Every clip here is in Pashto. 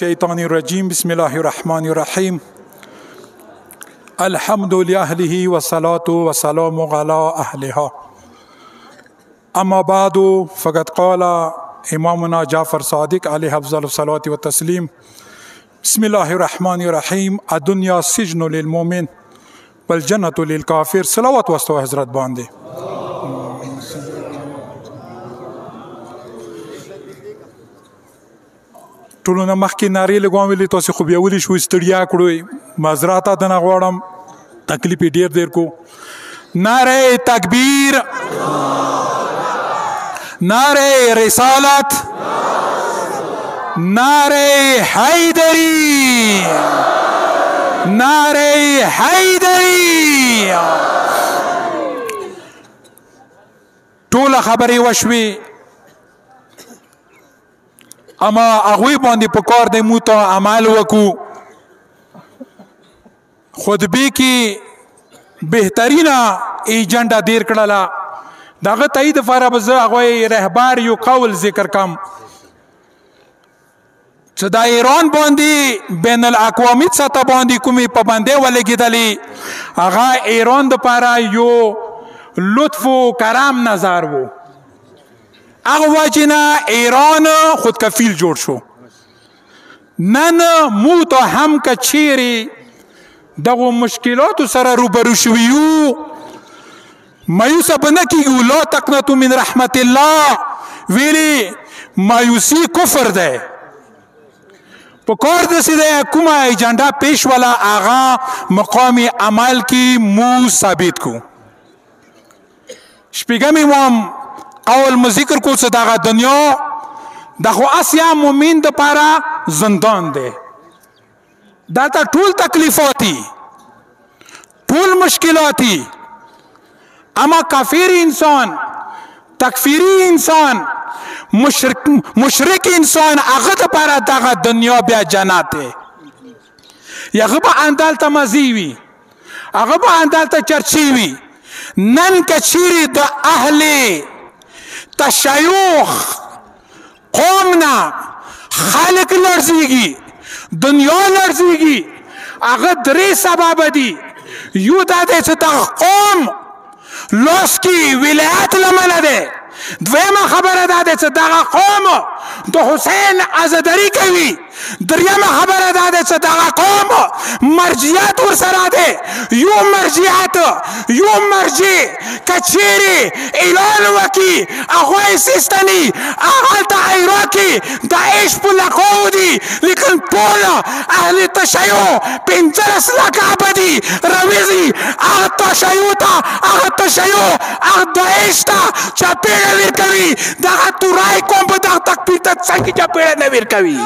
الشيطان الرجيم بسم الله الرحمن الرحيم الحمد لأهله والصلاة والسلام على أهلها أما بعد فقد قال إمامنا جعفر صادق عليه أفضل الصلاة والتسليم بسم الله الرحمن الرحيم الدنيا سجن للمؤمن والجنة للكافر صلوات واستوى حضرت باندې ټولو نه مخکې نارې لګوم ویلې تاسې خو بیا ولې شو ستړیا کړو معذرات دنه غواړم تکلیف یې ډېر کو نعره تکبیر نعره رسالت نعره حیدری نعره حیدری ټوله خبرې وشوې اما هغوی باندې په کار دی موږ ته عمل وکړو خطبې کې بهترینه ایجنډه دیر کړله د هغه تایید دپاره به زه هغوی رهبر یو قول ذکر کم چې د ایران باندې بین الاقوامي سطح باندې کومې پابندۍ ولګېدلې هغه ایران دپاره یو لطف و کرم نظر و هغه وجې نه ایران خودکفیل جوړ شو نن موږ ته هم که چیرې دغو مشکلاتو سره روبرو شوي یو مایوسه به نه کېږو لا تقنطوا من رحمت الله ویلې مایوسي کفر دی په کار داسې دی کومه ایجنډه پیش وله هغه مقام عمل کې مو ثابت کو شپږم امام قول مو ذکر کو څه دغه دنیا د خو اسیا مومن دپاره زندان دی دلته ټول تکلیفات دي ټول مشکلات دي اما کافر انسان تکفیری انسان مشرک انسان هغه دپاره دغه دنیا بیا جنت دی هغه به همدلته مزې وي هغه به همدلته چرچې وي نن که چیرې د اهل تشیع قوم نه خلق لړزېږي دنیا لړزېږي هغه درې سببه دي یو دا دی چې دغه قوم لاس کې ولایت لمنه دی دویمه خبره دا ده چې دغه قوم د حسین عزاداري کوي دریمه خبره دا ده چې دغه قوم مرجعیت ورسره دی یو مرجع که چیرې اعلان وکړي هغوی سیستني هغلته عراق کې داعش په لکو دي لیکن ټول اهل تشیع 15 لکه ابدي راوځي هغه تشیع ته هغه داعش ته چاپېړه ورکوي دغه تورای قوم په دغه تکفیر ته څنګه چاپېړه نه ورکوي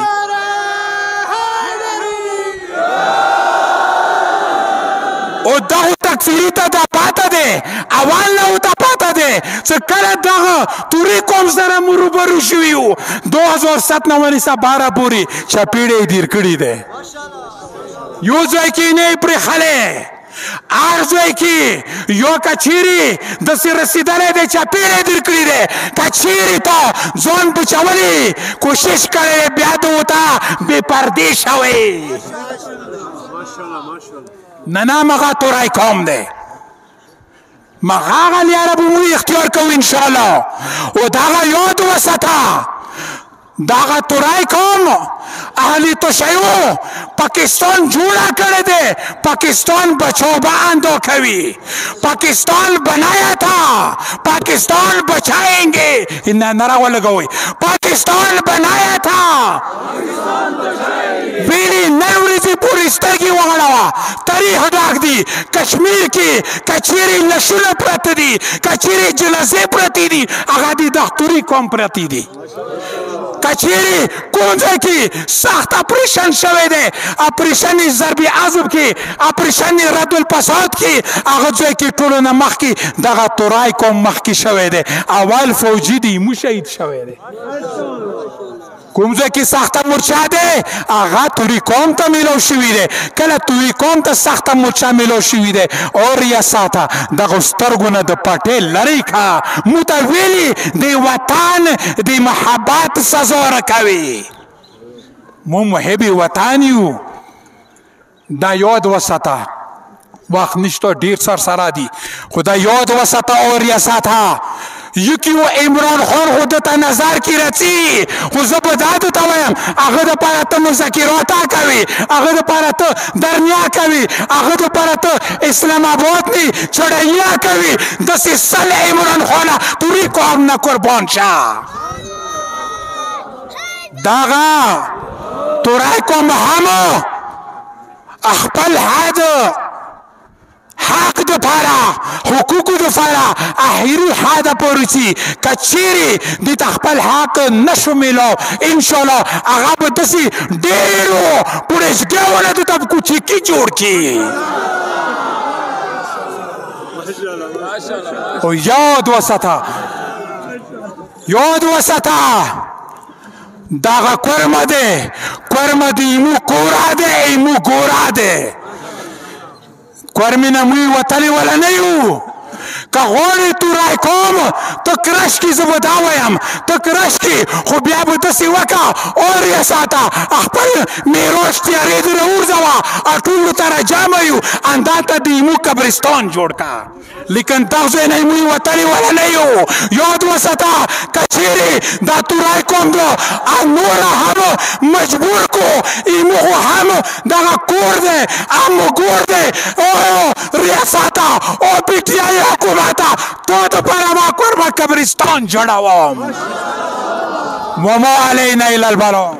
او دغه تکفیری ته دا پاته دی اول نه ورته پاته دی چې کله دغه تورې قوم سره مو روبرو شوي یو 2007 نه ونیسه 12 پورې چاپېړه یې دیر کړي دی یو ځای کې نه یې پرېښلی هر ځای کې یو که چیرې داسې رسېدلی دی چاپېړه یې دیر کړي دی که چیرې ته ځان بچولی کوشش کړی بیا د ورته بې پردې شوی نه مغا تورای قوم دی مغا هغه لیاره به مو اختیار کوو انشاءالله او دغه یاد وساته دغه تورای قوم اهل تشیع پاکستان جوړه کړی دی پاکستان بچو باندو کوي پاکستان بنایا تھا پاکستان بچائیں گے نعرہ ولګوئ پاکستان بنایا تھا ویلي نن ورځې پورې سترګې وغړوه تاریخ ډاک دي کشمیر کې که چیرې لشونه پراته دي که چیرې جنازې پرتې دي هغه دي د توري قوم پرتې دي که چیرې کوم ځای کې سخت اپریشن شوی دی اپریشن ضرب عضب کې اپریشن رد الفساد کې هغه ځای کې ټولو نه مخکې دغه تورای قوم مخکې شوی دی اول فوجي دی مو شهید شوی دی کوم ځای کې سخته مورچه دی هغه توري قوم ته میلاو شوي دی کله توري قوم ته سخته مورچه میلاو شوي دی او ریاسته دغو سترګو نه د پټې لرې کړه موږ ته ویلي د وطن د محبت سزا راکوي مو محب وطن یو. دا یاد وساته، وقت نشته ډیر سرسره دي، خو دا یاد وساته او ریاست ها یکی و عمران خان خو دته نظر کې رسي، خو زه به دا درته وایم هغه دپاره ته مذاکرات کوي، هغه دپاره ته درنیا کوي، هغه دپاره ته اسلام آباد نه چړیا کوي. داسې سل عمران خانه پوری قوم نه قربان شه. دغه تورای قوم هم خپل حق دپاره حقوقو دپاره اخري حد پورې چې کچیرې دې ته خپل حق نشو میلاو، انشاءالله هغه به داسې ډېرو پولیسګیانو دې ته کوچکي جوړ کړي. او یاد وساته، یاد وساته دغه کورمه دی، کورمه د ایمو کورا دی، ایمو کورا دی. کورمې نه موی وتلی ولا نه یو. که غواړې تورای قوم ته کرش کړي، زه به دا وایم ته کرش کړي، خو بیا به داسې وکړه اور یې ساته، خپل میروش تیارې دې راوغورځوه، ټولو ته راجمع یو، همدا ته د ایمو قبرستان جوړ کړه. لیکن دغه ځای نه موی وتلی ولا نه یو. یاد وساته که چیرې دا تورای قوم ده نوره هم مجبور کو، ایمو خو هم دغه کور دی، امو کور دی، ریاسته او پی ټي آی حکومت تو دپاره ما قربه قبرستان جوړوم. وما علینا الا البلاغ.